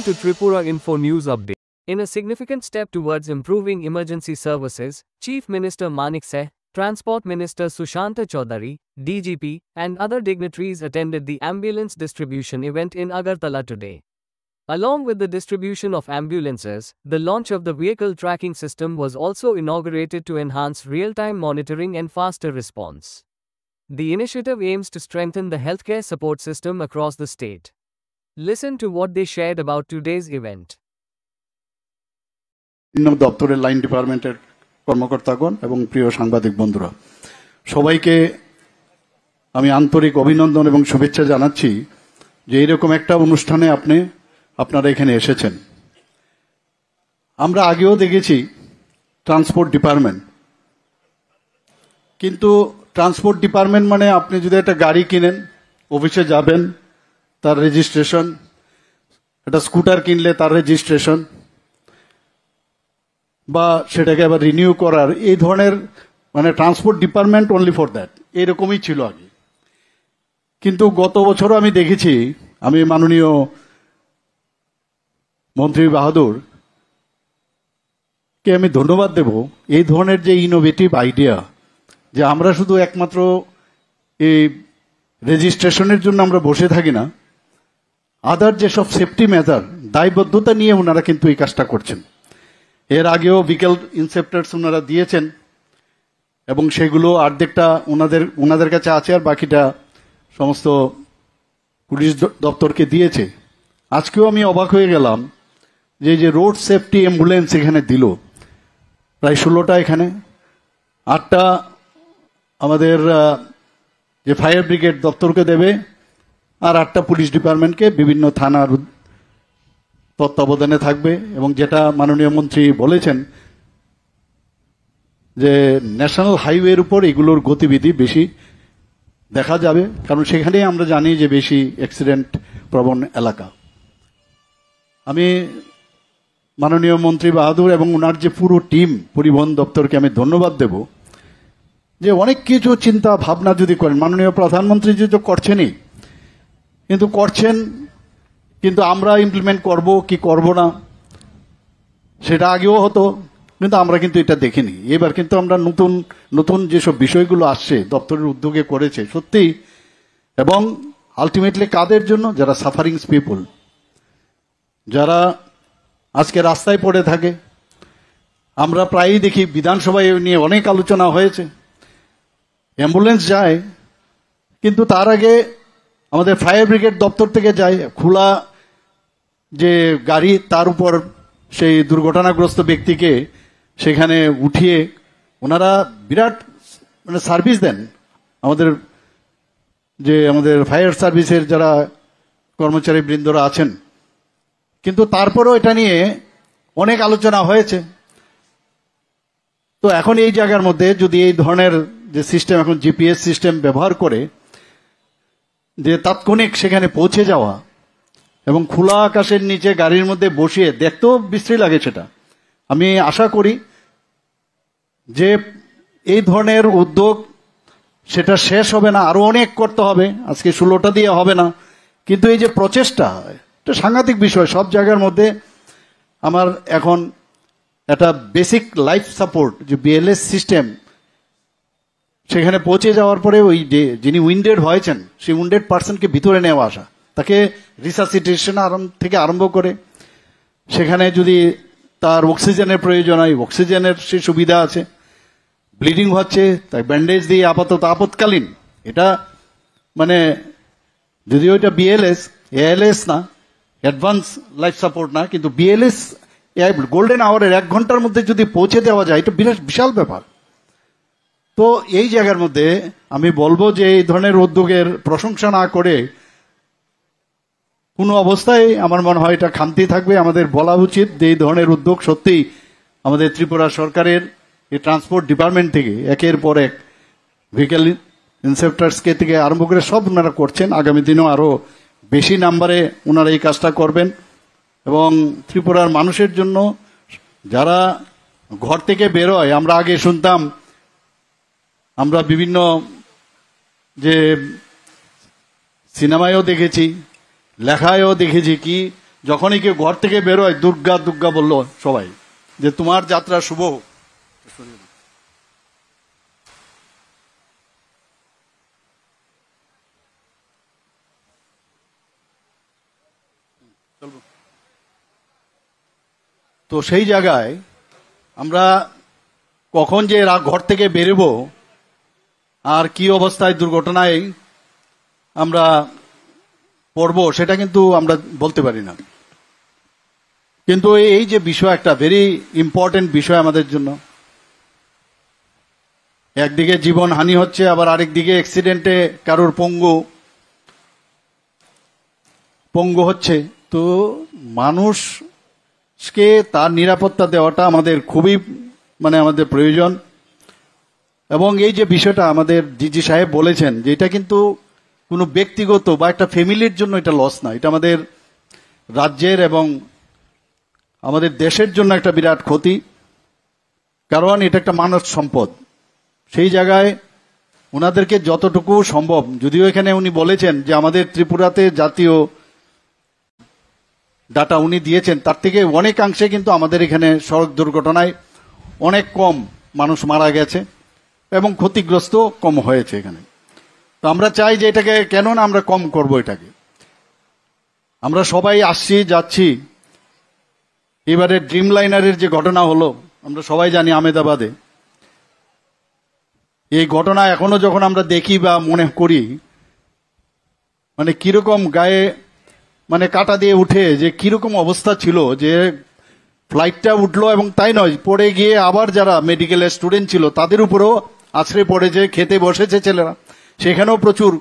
Welcome to Tripura Info News Update. In a significant step towards improving emergency services, Chief Minister Manik Seh, Transport Minister Sushanta Chaudhary, DGP, and other dignitaries attended the ambulance distribution event in Agartala today. Along with the distribution of ambulances, the launch of the vehicle tracking system was also inaugurated to enhance real-time monitoring and faster response. The initiative aims to strengthen the healthcare support system across the state. Listen to what they shared about today's event. দপ্তরের line ডিপার্টমেন্টের কর্মকর্তাগণ এবং প্রিয় সাংবাদিক বন্ধুরা, সবাইকে আমি আন্তরিক অভিনন্দন এবং শুভেচ্ছা জানাচ্ছি যে এরকম একটা অনুষ্ঠানে আপনারা এখানে এসেছেন। আমরা আগেও দেখেছি ট্রান্সপোর্ট ডিপার্টমেন্ট, কিন্তু ট্রান্সপোর্ট ডিপার্টমেন্ট মানে আপনি যদি একটা গাড়ি কিনেন, অফিসে যাবেন, তার রেজিস্ট্রেশন, একটা স্কুটার কিনলে তার রেজিস্ট্রেশন, বা সেটাকে আবার রিনিউ করার, এই ধরনের মানে transport department only for that, এরকমই ছিল আগে। কিন্তু গত বছরও আমি দেখেছি, আমি মাননীয় মন্ত্রী বাহাদুর কে আমি ধন্যবাদ দেব এই ধরনের যে ইনোভেটিভ আইডিয়া, যে আমরা শুধু একমাত্র এই রেজিস্ট্রেশনের জন্য আমরা বসে থাকি না, আদার যেসব সেফটি মেজার দায়বদ্ধতা নিয়ে ওনারা কিন্তু এই কাজটা করছেন। এর আগেও ভেহিকল ইন্সপেক্টরস ওনারা দিয়েছেন এবং সেগুলো অর্ধেকটা ওনাদের কাছে আছে, আর বাকিটা সমস্ত পুলিশ দপ্তরকে দিয়েছে। আজকেও আমি অবাক হয়ে গেলাম যে রোড সেফটি অ্যাম্বুলেন্স এখানে দিল, প্রায় 16টা এখানে, 8টা আমাদের যে ফায়ার ব্রিগেড দপ্তরকে দেবে, আর 8টা পুলিশ ডিপার্টমেন্টকে বিভিন্ন থানার তত্ত্বাবধানে থাকবে। এবং যেটা মাননীয় মন্ত্রী বলেছেন যে ন্যাশনাল হাইওয়ের উপর এগুলোর গতিবিধি বেশি দেখা যাবে, কারণ সেখানেই আমরা জানি যে বেশি অ্যাক্সিডেন্ট প্রবণ এলাকা। আমি মাননীয় মন্ত্রী বাহাদুর এবং ওনার যে পুরো টিম পরিবহন দপ্তরকে আমি ধন্যবাদ দেব যে অনেক কিছু চিন্তা ভাবনা যদি করেন, মাননীয় প্রধানমন্ত্রী তো করছেনই, কিন্তু করছেন, কিন্তু আমরা ইমপ্লিমেন্ট করব কি করব না সেটা আগেও হতো, কিন্তু আমরা কিন্তু এটা দেখিনি। এবার কিন্তু আমরা নতুন নতুন যেসব বিষয়গুলো আসছে দপ্তরের উদ্যোগে করেছে সত্যি, এবং আলটিমেটলি কাদের জন্য? যারা সাফারিংস পিপল, যারা আজকে রাস্তায় পড়ে থাকে। আমরা প্রায়ই দেখি বিধানসভায় নিয়ে অনেক আলোচনা হয়েছে, অ্যাম্বুলেন্স যায় কিন্তু তার আগে আমাদের ফায়ার ব্রিগেড দপ্তর থেকে যায়, খোলা যে গাড়ি তার উপর সেই দুর্ঘটনাগ্রস্ত ব্যক্তিকে সেখানে উঠিয়ে ওনারা বিরাট মানে সার্ভিস দেন আমাদের ফায়ার সার্ভিসের যারা কর্মচারী বৃন্দরা আছেন। কিন্তু তারপরেও এটা নিয়ে অনেক আলোচনা হয়েছে। তো এখন এই জায়গার মধ্যে যদি এই ধরনের যে সিস্টেম, এখন জিপিএস সিস্টেম ব্যবহার করে যে তাৎক্ষণিক সেখানে পৌঁছে যাওয়া এবং খোলা আকাশের নিচে গাড়ির মধ্যে বসিয়ে দেখতেও বিশ্রী লাগে, সেটা আমি আশা করি যে এই ধরনের উদ্যোগ সেটা শেষ হবে না, আরো অনেক করতে হবে। আজকে 16টা দিয়ে হবে না, কিন্তু এই যে প্রচেষ্টা, এটা সাংঘাতিক বিষয়। সব জায়গার মধ্যে আমার এখন একটা বেসিক লাইফ সাপোর্ট যে বিএলএস সিস্টেম, সেখানে পৌঁছে যাওয়ার পরে ওই যিনি উইন্ডেড হয়েছেন সেই উইন্ডেড পার্সনকে ভিতরে নেওয়া আসা, তাকে রিসাসিটেশন থেকে আরম্ভ করে সেখানে যদি তার অক্সিজেনের প্রয়োজন হয় অক্সিজেনের সে সুবিধা আছে, ব্লিডিং হচ্ছে তাই ব্যান্ডেজ দিয়ে আপৎকালীন, এটা মানে যদিও এটা বিএলএস এএলএস না, অ্যাডভান্স লাইফ সাপোর্ট না, কিন্তু বিএলএস গোল্ডেন আওয়ারের 1 ঘন্টার মধ্যে যদি পৌঁছে দেওয়া যায় এটা বিশাল ব্যাপার। তো এই জায়গার মধ্যে আমি বলবো যে এই ধরনের উদ্যোগের প্রশংসা না করে কোনো অবস্থায় আমার মনে হয় এটা খামতি থাকবে। আমাদের বলা উচিত যে এই ধরনের উদ্যোগ সত্যি আমাদের ত্রিপুরা সরকারের এই ট্রান্সপোর্ট ডিপার্টমেন্ট থেকে একের পর এক ভেহিকল ইন্সপেক্টরসকে থেকে আরম্ভ করে সব ওনারা করছেন। আগামী দিনেও আরো বেশি নাম্বারে ওনারা এই কাজটা করবেন এবং ত্রিপুরার মানুষের জন্য যারা ঘর থেকে বেরোয়, আমরা আগে শুনতাম, আমরা বিভিন্ন যে সিনেমায়ও দেখেছি, লেখায়ও দেখেছি কি যখনই কেউ ঘর থেকে বেরোয় দুর্গা দুর্গা বললো সবাই, যে তোমার যাত্রা শুভ হোক। তো সেই জায়গায় আমরা কখন যে ঘর থেকে বেরোবো আর কি অবস্থায় দুর্ঘটনায় আমরা পড়বো সেটা কিন্তু আমরা বলতে পারি না। কিন্তু এই যে বিষয়, একটা ভেরি ইম্পর্টেন্ট বিষয় আমাদের জন্য, একদিকে জীবন হানি হচ্ছে, আবার আরেকদিকে অ্যাক্সিডেন্টে কারোর পঙ্গু হচ্ছে। তো মানুষকে তার নিরাপত্তা দেওয়াটা আমাদের খুবই আমাদের প্রয়োজন। এবং এই যে বিষয়টা আমাদের ডিজি সাহেব বলেছেন, যে এটা কিন্তু কোনো ব্যক্তিগত বা একটা ফ্যামিলির জন্য এটা লস না, এটা আমাদের রাজ্যের এবং আমাদের দেশের জন্য একটা বিরাট ক্ষতি। কারণ এটা একটা মানব সম্পদ। সেই জায়গায় ওনাদেরকে যতটুকু সম্ভব, যদিও এখানে উনি বলেছেন যে আমাদের ত্রিপুরাতে জাতীয় ডাটা উনি দিয়েছেন, তার থেকে অনেকাংশে কিন্তু আমাদের এখানে সড়ক দুর্ঘটনায় অনেক কম মানুষ মারা গেছে এবং ক্ষতিগ্রস্ত কম হয়েছে এখানে। তো আমরা চাই যে এটাকে কেন না আমরা কম করব। এটাকে আমরা সবাই আসছি যাচ্ছি। এবারে ড্রিম লাইনারের যে ঘটনা হলো আমরা সবাই জানি আহমেদাবাদে, এই ঘটনা এখনো যখন আমরা দেখি বা মনে করি, কিরকম গায়ে কাটা দিয়ে উঠে, যে কিরকম অবস্থা ছিল, যে ফ্লাইটটা উঠলো এবং তাই নয়, পড়ে গিয়ে আবার যারা মেডিকেলের স্টুডেন্ট ছিল তাদের উপরেও আছড়ে পড়েছে, খেতে বসেছে ছেলেরা, সেখানেও প্রচুর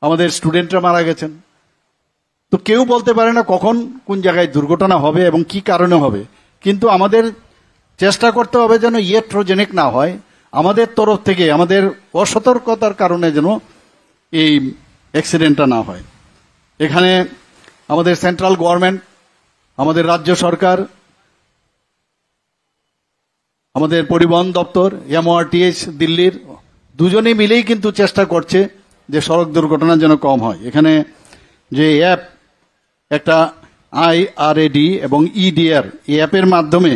আমাদের স্টুডেন্টরা মারা গেছেন। তো কেউ বলতে পারে না কখন কোন জায়গায় দুর্ঘটনা হবে এবং কি কারণে হবে, কিন্তু আমাদের চেষ্টা করতে হবে যেন ইলেকট্রোজেনিক না হয়, আমাদের তরফ থেকে আমাদের অসতর্কতার কারণে যেন এই অ্যাক্সিডেন্টটা না হয়। এখানে আমাদের সেন্ট্রাল গভর্নমেন্ট, আমাদের রাজ্য সরকার, আমাদের পরিবহন দপ্তর, এমআরটিএস দিল্লির, দুজনেই মিলেই কিন্তু চেষ্টা করছে যে সড়ক দুর্ঘটনা যেন কম হয়। এখানে যে অ্যাপ, একটা IRAD এবং EDR, এই অ্যাপের মাধ্যমে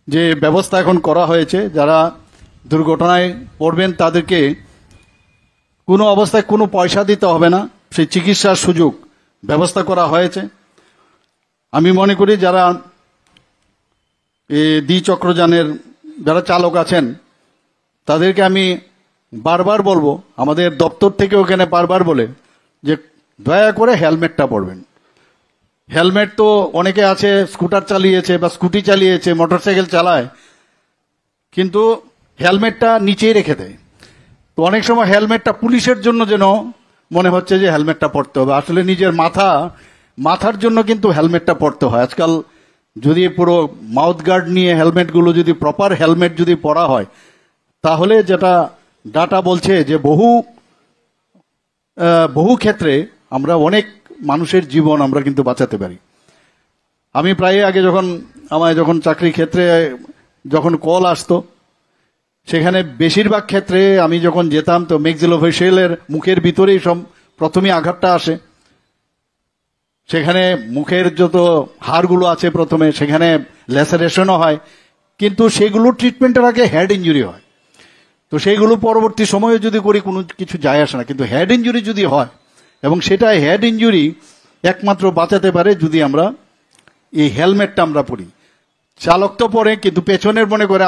যে ব্যবস্থা এখন করা হয়েছে, যারা দুর্ঘটনায় পড়বেন তাদেরকে কোনো অবস্থায় কোনো পয়সা দিতে হবে না, সেই চিকিৎসার সুযোগ ব্যবস্থা করা হয়েছে। আমি মনে করি যারা দ্বিচক্রযানের যারা চালক আছেন তাদেরকে আমি বারবার বলবো, আমাদের দপ্তর থেকে ওখানে বারবার বলে যে দয়া করে হেলমেটটা পরবেন। হেলমেট তো অনেকে আছে স্কুটার চালিয়েছে বা স্কুটি চালিয়েছে, মোটরসাইকেল চালায়, কিন্তু হেলমেটটা নিচেই রেখে দেয়। তো অনেক সময় হেলমেটটা পুলিশের জন্য যেন মনে হচ্ছে যে হেলমেটটা পরতে হবে, আসলে নিজের মাথার জন্য কিন্তু হেলমেটটা পরতে হয়। আজকাল যদি পুরো মাউথ গার্ড নিয়ে হেলমেটগুলো যদি প্রপার হেলমেট যদি পরা হয়, তাহলে যেটা ডাটা বলছে যে বহু ক্ষেত্রে আমরা অনেক মানুষের জীবন আমরা কিন্তু বাঁচাতে পারি। আমি প্রায় আগে যখন চাকরি ক্ষেত্রে যখন কল আসতো, সেখানে বেশিরভাগ ক্ষেত্রে আমি যখন যেতাম তো ম্যাক্সিলোফেশিয়ালের মুখের ভিতরেই প্রথমে আঘাতটা আসে। সেখানে মুখের যত হাড়গুলো আছে প্রথমে সেখানে ল্যাসারেশনও হয়, কিন্তু সেগুলো ট্রিটমেন্টের আগে হেড ইঞ্জুরি হয়। তো সেইগুলো পরবর্তী সময়ে যদি করি কোনো কিছু যায় আসে না, কিন্তু হেড ইঞ্জুরি যদি হয়, এবং সেটা হেড ইঞ্জুরি একমাত্র বাঁচাতে পারে যদি আমরা এই হেলমেটটা আমরা পরি। চালক তো পরে, কিন্তু পেছনের মনে করে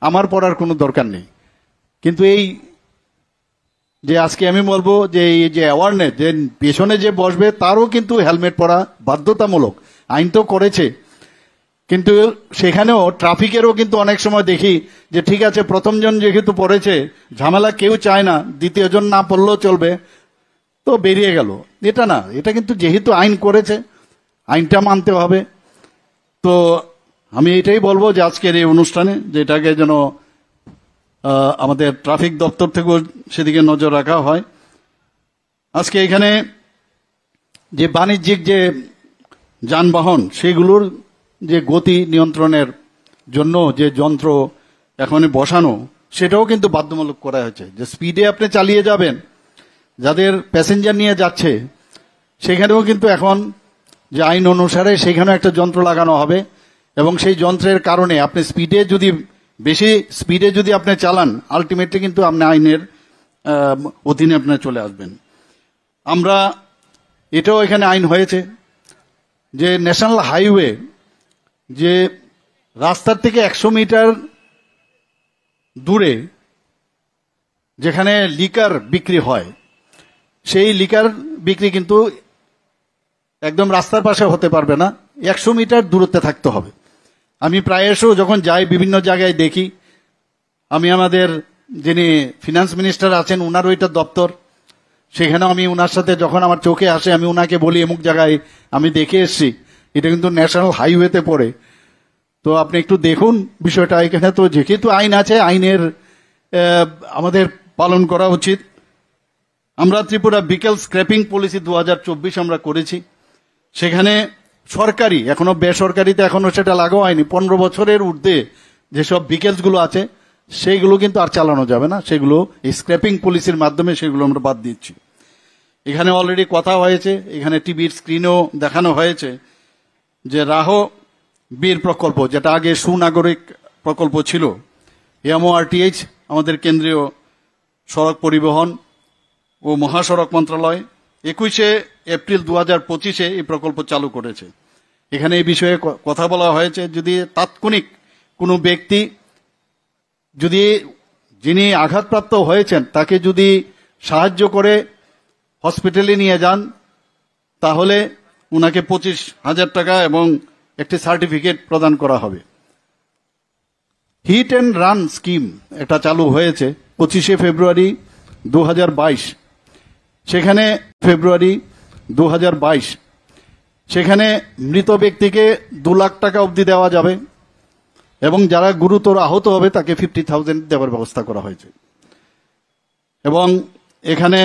আমার পরার কোনো দরকার নেই। কিন্তু এই যে আজকে আমি বলবো যে এই যে অ্যাওয়ারনেস, যে পেছনে যে বসবে তারও কিন্তু হেলমেট পরা বাধ্যতামূলক, আইন তো করেছে, কিন্তু সেখানেও ট্রাফিকেরও কিন্তু অনেক সময় দেখি যে ঠিক আছে প্রথমজন যেহেতু পড়েছে, ঝামেলা কেউ চায় না, দ্বিতীয়জন না পড়লেও চলবে, তো বেরিয়ে গেল। এটা না, এটা কিন্তু যেহেতু আইন করেছে আইনটা মানতে হবে। তো আমি এটাই বলবো যে আজকের এই অনুষ্ঠানে যেটাকে যেন আমাদের ট্রাফিক দপ্তর থেকেও সেদিকে নজর রাখা হয়। আজকে এখানে যে বাণিজ্যিক যে যানবাহন সেগুলোর যে গতি নিয়ন্ত্রণের জন্য যে যন্ত্র এখন বসানো, সেটাও কিন্তু বাধ্যতামূলক করা হয়েছে, যে স্পিডে আপনি চালিয়ে যাবেন, যাদের প্যাসেঞ্জার নিয়ে যাচ্ছে সেখানেও কিন্তু এখন যে আইন অনুসারে সেখানেও একটা যন্ত্র লাগানো হবে, এবং সেই যন্ত্রের কারণে আপনি বেশি স্পিডে যদি আপনি চালান, আলটিমেটলি কিন্তু আপনি আইনের অধীনে আপনি চলে আসবেন। আমরা এটাও এখানে আইন হয়েছে যে ন্যাশনাল হাইওয়ে, যে রাস্তার থেকে 100 মিটার দূরে যেখানে লিকার বিক্রি হয়, সেই লিকার বিক্রি কিন্তু একদম রাস্তার পাশে হতে পারবে না, 100 মিটার দূরত্বে থাকতে হবে। আমি প্রায়শই যখন যাই বিভিন্ন জায়গায় দেখি, আমি আমাদের যিনি ফিনান্স মিনিস্টার আছেন উনার ওইটা দপ্তর, সেখানেও আমি উনার সাথে যখন আমার চোখে আসে আমি উনাকে বলি অমুক জায়গায় আমি দেখে এসছি, এটা কিন্তু ন্যাশনাল হাইওয়েতে পড়ে। তো আপনি একটু দেখুন বিষয়টা। এখানে তো যেহেতু আইন আছে, আইনের আমাদের পালন করা উচিত। আমরা ত্রিপুরা বিকেল স্ক্র্যাপিং পলিসি 2024 আমরা করেছি। সেখানে সরকারি, এখনো বেসরকারিতে এখনো সেটা লাগু হয়নি। 15 বছরের ঊর্ধ্বে যেসব বিকেলসগুলো আছে সেইগুলো কিন্তু আর চালানো যাবে না, সেগুলো এই স্ক্র্যাপিং পলিসির মাধ্যমে সেগুলো আমরা বাদ দিচ্ছি। এখানে অলরেডি কথা হয়েছে, এখানে টিভির স্ক্রিনেও দেখানো হয়েছে যে রাহ বীর প্রকল্প, যেটা আগে সুনাগরিক প্রকল্প ছিল, এমওআরটিএইচ আমাদের কেন্দ্রীয় সড়ক পরিবহন ও মহাসড়ক মন্ত্রণালয় 21শে এপ্রিল 2025 এই প্রকল্প চালু করেছে। এখানে এই বিষয়ে কথা বলা হয়েছে, যদি তাৎক্ষণিক কোনো ব্যক্তি যিনি আঘাতপ্রাপ্ত হয়েছেন তাকে যদি সাহায্য করে হসপিটালে নিয়ে যান, তাহলে উনাকে 25,000 টাকা এবং একটি সার্টিফিকেট প্রদান করা হবে। হিট অ্যান্ড রান স্কিম এটা চালু হয়েছে 25শে ফেব্রুয়ারি 2022। সেখানে ফেব্রুয়ারি 2022 সেখানে মৃত ব্যক্তিকে 2 লাখ টাকা অবধি দেওয়া যাবে, এবং যারা গুরুতর আহত হবে তাকে 50,000 দেওয়ার ব্যবস্থা করা হয়েছে। এবং এখানে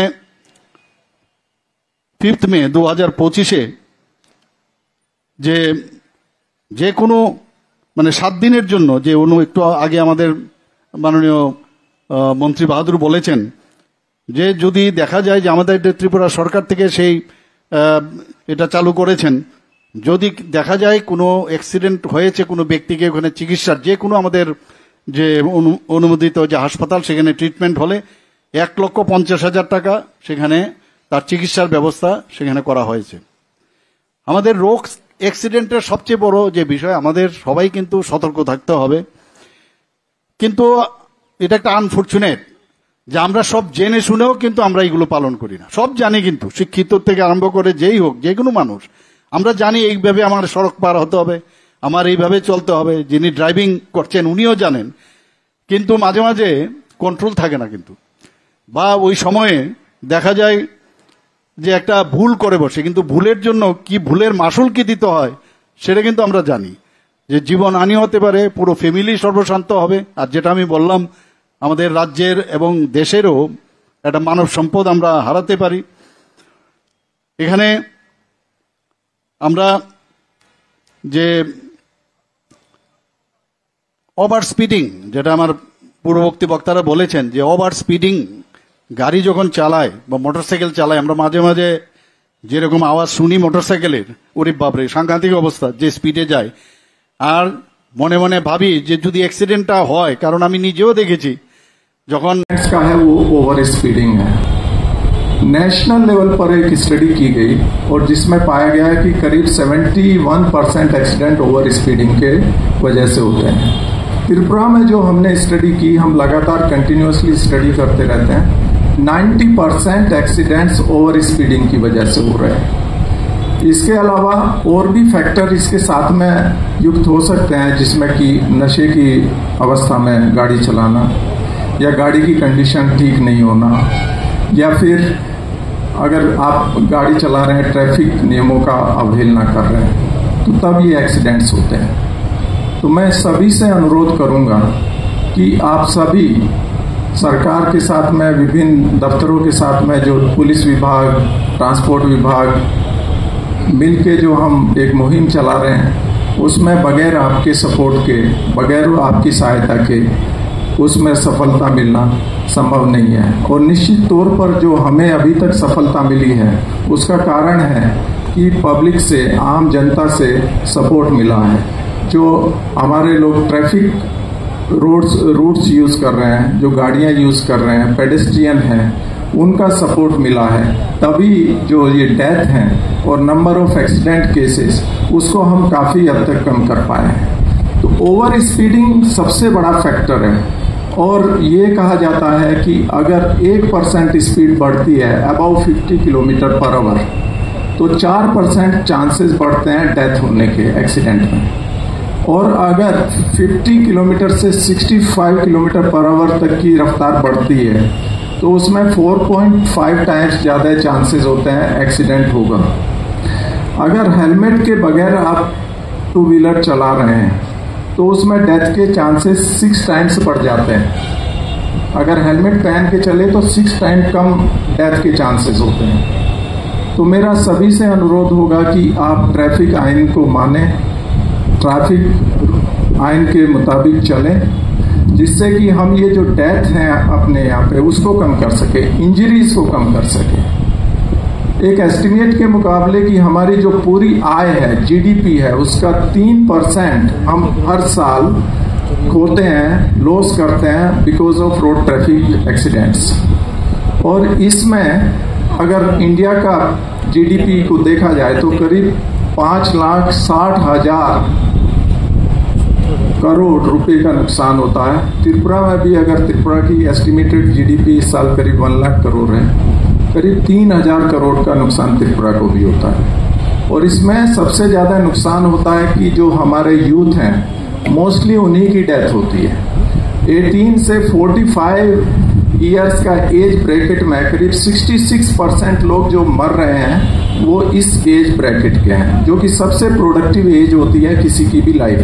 5 মে 2025 যে কোনো 7 দিনের জন্য যে একটু আগে আমাদের মাননীয় মন্ত্রী বাহাদুর বলেছেন যে যদি দেখা যায় যে আমাদের ত্রিপুরা সরকার থেকে সেই এটা চালু করেছেন, যদি দেখা যায় কোনো অ্যাক্সিডেন্ট হয়েছে কোনো ব্যক্তিকে ওখানে চিকিৎসার যে কোনো আমাদের যে অনুমোদিত যে হাসপাতাল, সেখানে ট্রিটমেন্ট হলে 1,50,000 টাকা সেখানে তার চিকিৎসার ব্যবস্থা সেখানে করা হয়েছে। আমাদের রোগ অ্যাক্সিডেন্টের সবচেয়ে বড় যে বিষয়, আমাদের সবাই কিন্তু সতর্ক থাকতে হবে। কিন্তু এটা একটা আনফরচুনেট যে আমরা সব জেনে শুনেও কিন্তু আমরা এগুলো পালন করি না। সব জানি, কিন্তু শিক্ষিত থেকে আরম্ভ করে যেই হোক, যে কোনো মানুষ, আমরা জানি এইভাবে আমার সড়ক পার হতে হবে, আমার এইভাবে চলতে হবে। যিনি ড্রাইভিং করছেন উনিও জানেন, কিন্তু মাঝে মাঝে কন্ট্রোল থাকে না কিন্তু, বা ওই সময়ে দেখা যায় যে একটা ভুল করে বসে, কিন্তু ভুলের জন্য কি ভুলের মাসুল কি দিতে হয় সেটা কিন্তু আমরা জানি, যে জীবন হানি হতে পারে, পুরো ফ্যামিলি সর্বশান্ত হবে। আর যেটা আমি বললাম, আমাদের রাজ্যের এবং দেশেরও একটা মানব সম্পদ আমরা হারাতে পারি। এখানে আমরা যে ওভার স্পিডিং, যেটা আমার পূর্ববর্তী বক্তারা বলেছেন, যে ওভার স্পিডিং গাড়ি যখন চালায় বা মোটরসাইকেল চালায়, আমরা মাঝে মাঝে যেরকম আওয়াজ শুনি মোটরসাইকেলের, ওরে বাপরে সাংঘাতিক অবস্থা, যে স্পিডে যায়। আর মনে মনে ভাবি যে যদি অ্যাক্সিডেন্টটা হয়, কারণ আমি নিজেও দেখেছি যখন का है वो ओवर स्पीडिंग है। नेशनल लेवल पर एक स्टडी की गई और जिसमें पाया गया है कि करीब 71% एक्सीडेंट ओवर स्पीडिंग के वजह से होते हैं। त्रिपुरा में जो हमने स्टडी की, हम लगातार कंटिन्यूसली स्टडी करते रहते हैं, 90% एक्सीडेंट्स ओवर स्पीडिंग की वजह से हो रहे हैं। इसके अलावा और भी फैक्टर इसके साथ में युक्त हो सकते हैं, जिसमें कि नशे की अवस्था में गाड़ी चलाना, या गाड़ी की कंडीशन ठीक नहीं होना, या फिर अगर आप गाड़ी चला रहे हैं ट्रैफिक नियमों का अवहेलना कर रहे हैं, तो तब ये एक्सीडेंट्स होते हैं। तो मैं सभी से अनुरोध करूंगा कि आप सभी सरकार के साथ में, विभिन्न दफ्तरों के साथ में, जो पुलिस विभाग, ट्रांसपोर्ट विभाग मिलके जो हम एक मुहिम चला रहे हैं, उसमें बगैर आपके सपोर्ट के, बगैर आपकी सहायता के उसमें सफलता मिलना संभव नहीं है। और निश्चित तौर पर जो हमें अभी तक सफलता मिली है उसका कारण है कि पब्लिक से, आम जनता से सपोर्ट मिला है। जो हमारे लोग ट्रैफिक रूट्स यूज कर रहे हैं, जो गाड़ियां यूज कर रहे हैं, पेडेस्ट्रियन हैं, उनका सपोर्ट मिला है, तभी जो ये डेथ हैं और नंबर ऑफ एक्सीडेंट केसेस उसको हम काफी हद तक कम कर पाए हैं। तो ओवर स्पीडिंग सबसे बड़ा फैक्टर है और ये कहा जाता है कि अगर 1% स्पीड बढ़ती है अबाउ 50 किलोमीटर पर आवर तो 4% चांसेस बढ़ते हैं डेथ होने के एक्सीडेंट में। और अगर 50 किलोमीटर से 65 किलोमीटर पर आवर तक की रफ्तार बढ़ती है तो उसमें 4.5 टाइम्स ज़्यादा चांसेस होते हैं एक्सीडेंट होगा। अगर हेलमेट के बगैर आप टू व्हीलर चला रहे हैं तो उसमें डेथ के चांसेस 6 टाइम्स बढ़ जाते हैं। अगर हेलमेट पहन के चले तो 6 टाइम कम डेथ के चांसेस होते हैं। तो मेरा सभी से अनुरोध होगा कि आप ट्रैफिक आइन को माने, ट्रैफिक आइन के मुताबिक चलें, जिससे कि हम ये जो डेथ हैं अपने यहाँ पे उसको कम कर सके, इंजरीज को कम कर सके। एक एस्टिमेट के मुकाबले की हमारी जो पूरी आय है, जीडीपी है, उसका 3% हम हर साल खोते हैं, लॉस करते हैं because of road traffic accidents. और इसमें अगर इंडिया का जीडीपी को देखा जाए तो करीब 5,60,000 करोड़ रुपए का नुकसान होता है। त्रिपुरा में भी अगर त्रिपुरा की एस्टिमेटेड जीडीपी इस साल करीब 1 लाख करोड़ है, करीब 3,000 करोड़ का नुकसान त्रिपुरा को भी होता है। और इसमें सबसे ज्यादा नुकसान होता है कि जो हमारे यूथ हैं मोस्टली उन्हीं की डेथ होती है। 18 से 45 ईयर्स का एज ब्रैकेट में करीब 66% लोग जो मर रहे हैं वो इस एज ब्रैकेट के हैं, जो कि सबसे प्रोडक्टिव एज होती है किसी की भी लाइफ।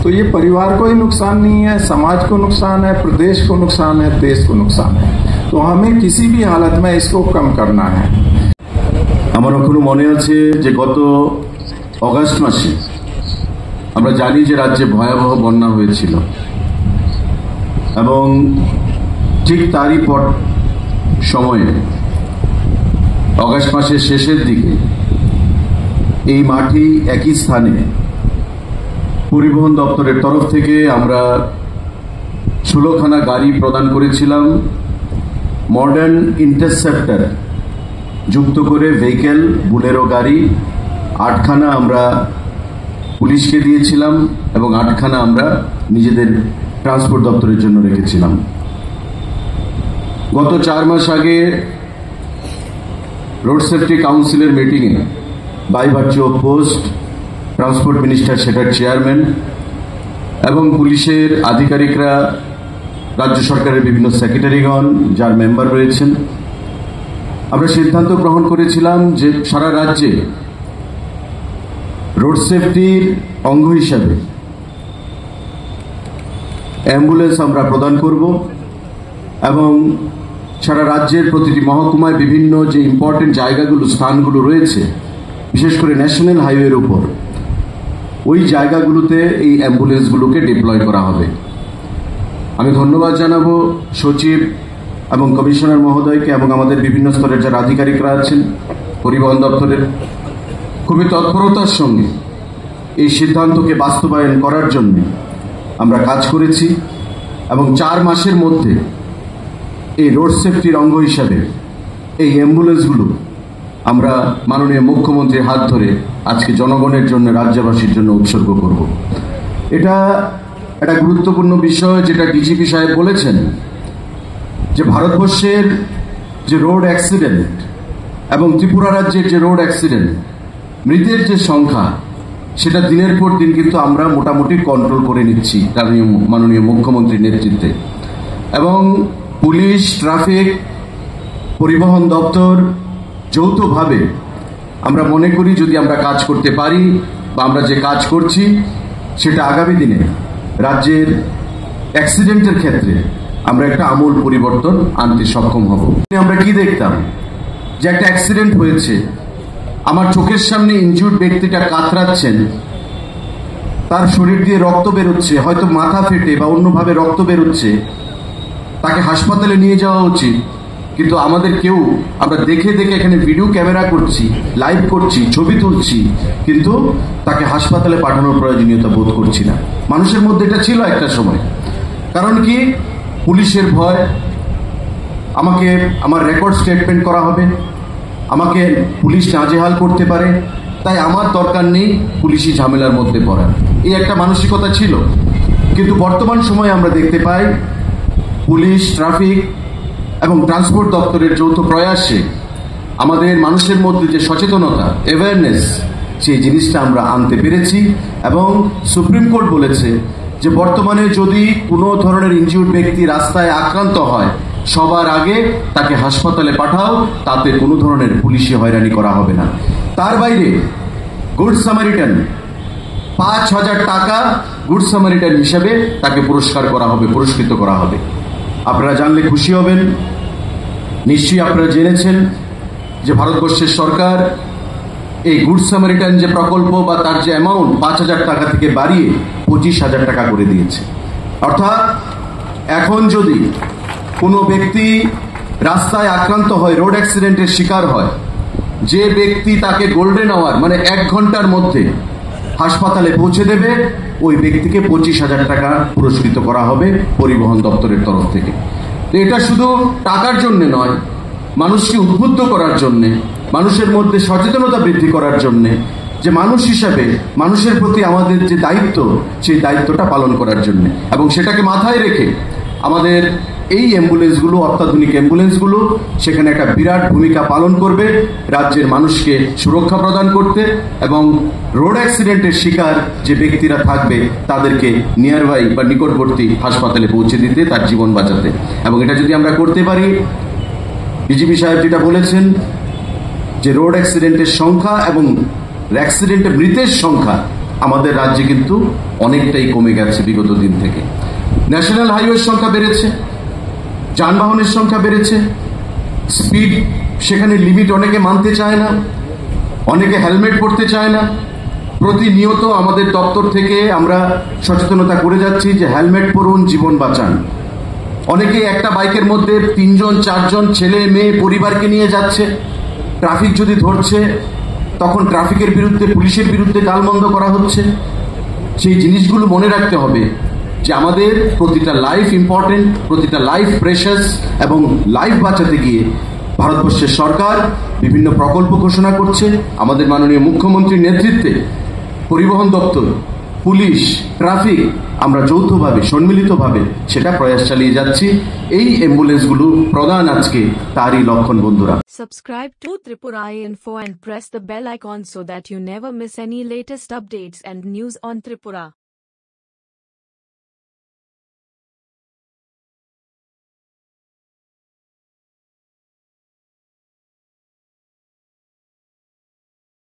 तो ये परिवार को ही नुकसान नहीं है, समाज को नुकसान है, प्रदेश को नुकसान है, देश को नुकसान है। तो हमें किसी भी हालत में इसको कम करना है। আমার এখনো মনে আছে যে গত অগাস্ট মাসে আমরা জানি যে রাজ্যে ভয়াবহ বন্যা হয়েছিল এবং ঠিক তারই পর সময়ে অগাস্ট মাসের শেষের দিকে এই মাটি একই স্থানে পরিবহন দপ্তরের তরফ থেকে আমরা 16খানা গাড়ি প্রদান করেছিলাম মডার্ন ইন্টারসেপ্টর যুক্ত করে ভেহিকেল বুলেরো গাড়ি 8খানা আমরা পুলিশকে দিয়েছিলাম এবং 8খানা আমরা নিজেদের ট্রান্সপোর্ট দপ্তরের জন্য রেখেছিলাম। গত 4 মাস আগে রোড সেফটি কাউন্সিলের মিটিংয়ে by virtue of post transport minister সেটার চেয়ারম্যান এবং পুলিশের আধিকারিকরা, রাজ্য সরকারের বিভিন্ন সেক্রেটারিগণ যার মেম্বার রয়েছেন, আমরা সিদ্ধান্ত গ্রহণ করেছিলাম যে সারা রাজ্যে রোড সেফটির অঙ্গ হিসাবে অ্যাম্বুলেন্স আমরা প্রদান করব এবং সারা রাজ্যের প্রতিটি মহকুমায় বিভিন্ন যে ইম্পর্টেন্ট জায়গাগুলো, স্থানগুলো রয়েছে, বিশেষ করে ন্যাশনাল হাইওয়ের উপর, ওই জায়গাগুলোতে এই অ্যাম্বুলেন্সগুলোকে ডিপ্লয় করা হবে। আমি ধন্যবাদ জানাবো সচিব এবং কমিশনার মহোদয়কে এবং আমাদের বিভিন্ন স্তরের যারা আধিকারিকরা আছেন পরিবহন দপ্তরের, খুবই তৎপরতার সঙ্গে এই সিদ্ধান্তকে বাস্তবায়ন করার জন্য আমরা কাজ করেছি এবং 4 মাসের মধ্যে এই রোড সেফটির অঙ্গ হিসাবে এই অ্যাম্বুলেন্সগুলো আমরা মাননীয় মুখ্যমন্ত্রীর হাত ধরে আজকে জনগণের জন্য, রাজ্যবাসীর জন্য উৎসর্গ করব। এটা একটা গুরুত্বপূর্ণ বিষয় যেটা ডিজিপি সাহেব বলেছেন যে ভারতবর্ষের যে রোড অ্যাক্সিডেন্ট এবং ত্রিপুরা রাজ্যের যে রোড অ্যাক্সিডেন্ট, মৃতের যে সংখ্যা, সেটা দিনের পর দিন কিন্তু আমরা মোটামুটি কন্ট্রোল করে নিচ্ছি মাননীয় মুখ্যমন্ত্রীর নেতৃত্বে। এবং পুলিশ, ট্রাফিক, পরিবহন দপ্তর যৌথভাবে আমরা মনে করি যদি আমরা কাজ করতে পারি বা আমরা যে কাজ করছি সেটা আগামী দিনে রাজ্যের অ্যাক্সিডেন্টের ক্ষেত্রে আমরা একটা আমূল পরিবর্তন আনতে সক্ষম হব। আমরা কি দেখতাম যে একটা অ্যাক্সিডেন্ট হয়েছে, আমার চোখের সামনে ইনজুর্ড ব্যক্তিটা কাতরাচ্ছেন, তার শরীর দিয়ে রক্ত বেরোচ্ছে, হয়তো মাথা ফেটে বা অন্যভাবে রক্ত বেরোচ্ছে, তাকে হাসপাতালে নিয়ে যাওয়া উচিত। কিন্তু আমাদের কেউ, আমরা দেখে দেখে এখানে ভিডিও ক্যামেরা করছি, লাইভ করছি, ছবি তুলছি, কিন্তু তাকে হাসপাতালে পাঠানোর প্রয়োজনীয়তা বোধ করছি না। মানুষের মধ্যে এটা ছিল একটা সময়। কারণ কি? পুলিশের ভয়, আমাকে আমার রেকর্ড স্টেটমেন্ট করা হবে, আমাকে পুলিশ নাজেহাল করতে পারে, তাই আমার দরকার নেই পুলিশি ঝামেলার মধ্যে পড়ার, এই একটা মানসিকতা ছিল। কিন্তু বর্তমান সময়ে আমরা দেখতে পাই পুলিশ, ট্রাফিক এবং ট্রান্সপোর্ট দপ্তরের যৌথ প্রয়াসে আমাদের মানুষের মধ্যে যে সচেতনতা, অ্যাওয়ারনেস, সেই জিনিসটা আমরা আনতে পেরেছি। এবং সুপ্রিম কোর্ট বলেছে যে বর্তমানে যদি কোনো ধরনের ইনজিউর্ড ব্যক্তি রাস্তায় আক্রান্ত হয়, সবার আগে তাকে হাসপাতালে পাঠাও, তাতে কোনো ধরনের পুলিশি হয়রানি করা হবে না। তার বাইরে গুড সামারিটান 5,000 টাকা গুড সামারিটান হিসেবে তাকে পুরস্কার করা হবে, পুরস্কৃত করা হবে। আপনারা জানলে খুশি হবেন, নিশ্চয়ই আপনারা জেনেছেন যে ভারতবর্ষের সরকার এই গুড সামারিটান যে প্রকল্প বা তার যে অ্যামাউন্ট 5,000 টাকা থেকে বাড়িয়ে 25,000 টাকা করে দিয়েছে। অর্থাৎ এখন যদি কোনো ব্যক্তি রাস্তায় আক্রান্ত হয়, রোড অ্যাক্সিডেন্টের শিকার হয়, যে ব্যক্তি তাকে গোল্ডেন আওয়ার মানে 1 ঘন্টার মধ্যে হাসপাতালে পৌঁছে দেবে, ওই ব্যক্তিকে 25,000 টাকা পুরস্কৃত করা হবে পরিবহন দপ্তরের তরফ থেকে। তো এটা শুধু টাকার জন্য নয়, মানুষকে উদ্বুদ্ধ করার জন্যে, মানুষের মধ্যে সচেতনতা বৃদ্ধি করার জন্যে, যে মানুষ হিসাবে মানুষের প্রতি আমাদের যে দায়িত্ব, সেই দায়িত্বটা পালন করার জন্য। এবং সেটাকে মাথায় রেখে আমাদের এই অ্যাম্বুলেন্সগুলো, অত্যাধুনিক অ্যাম্বুলেন্সগুলো সেখানে একটা বিরাট ভূমিকা পালন করবে রাজ্যের মানুষকে সুরক্ষা প্রদান করতে এবং রোড অ্যাক্সিডেন্টের শিকার যে ব্যক্তিরা থাকবে তাদেরকে নিয়ার বাই বা নিকটবর্তী হাসপাতালে পৌঁছে দিতে, তার জীবন বাঁচাতে। এবং এটা যদি আমরা করতে পারি, ডিজিপি সাহেব যেটা বলেছেন যে রোড অ্যাক্সিডেন্টের সংখ্যা এবং অ্যাক্সিডেন্টে মৃতের সংখ্যা আমাদের রাজ্যে কিন্তু অনেকটাই কমে গেছে বিগত দিন থেকে। ন্যাশনাল হাইওয়ের সংখ্যা বেড়েছে, যানবাহনের সংখ্যা বেড়েছে, স্পিড সেখানে লিমিট অনেকে মানতে চায় না, অনেকে হেলমেট পরতে চায় না। প্রতিনিয়ত আমাদের দপ্তর থেকে আমরা সচেতনতা করে যাচ্ছি যে হেলমেট পরুন, জীবন বাঁচান। অনেকে একটা বাইকের মধ্যে 3 জন 4 জন ছেলে মেয়ে পরিবারকে নিয়ে যাচ্ছে, ট্রাফিক যদি ধরছে তখন ট্রাফিকের বিরুদ্ধে, পুলিশের বিরুদ্ধে গালমন্দ করা হচ্ছে। সেই জিনিসগুলো মনে রাখতে হবে যে আমাদের প্রতিটা লাইফ ইম্পর্টেন্ট, প্রতিটা লাইফ প্রেশাস, এবং লাইফ বাঁচাতে গিয়ে ভারতবর্ষের সরকার বিভিন্ন প্রকল্প ঘোষণা করছে। আমাদের মাননীয় মুখ্যমন্ত্রীর নেতৃত্বে পরিবহন দপ্তর, পুলিশ, ট্রাফিক, আমরা যৌথভাবে সম্মিলিতভাবে সেটা প্রয়াস চালিয়ে যাচ্ছি। এই অ্যাম্বুলেন্সগুলো প্রদান আজকে তারই লক্ষণ বন্ধুরা। Subscribe to Tripura Info and press the bell icon so that you never miss any latest updates and news on Tripura.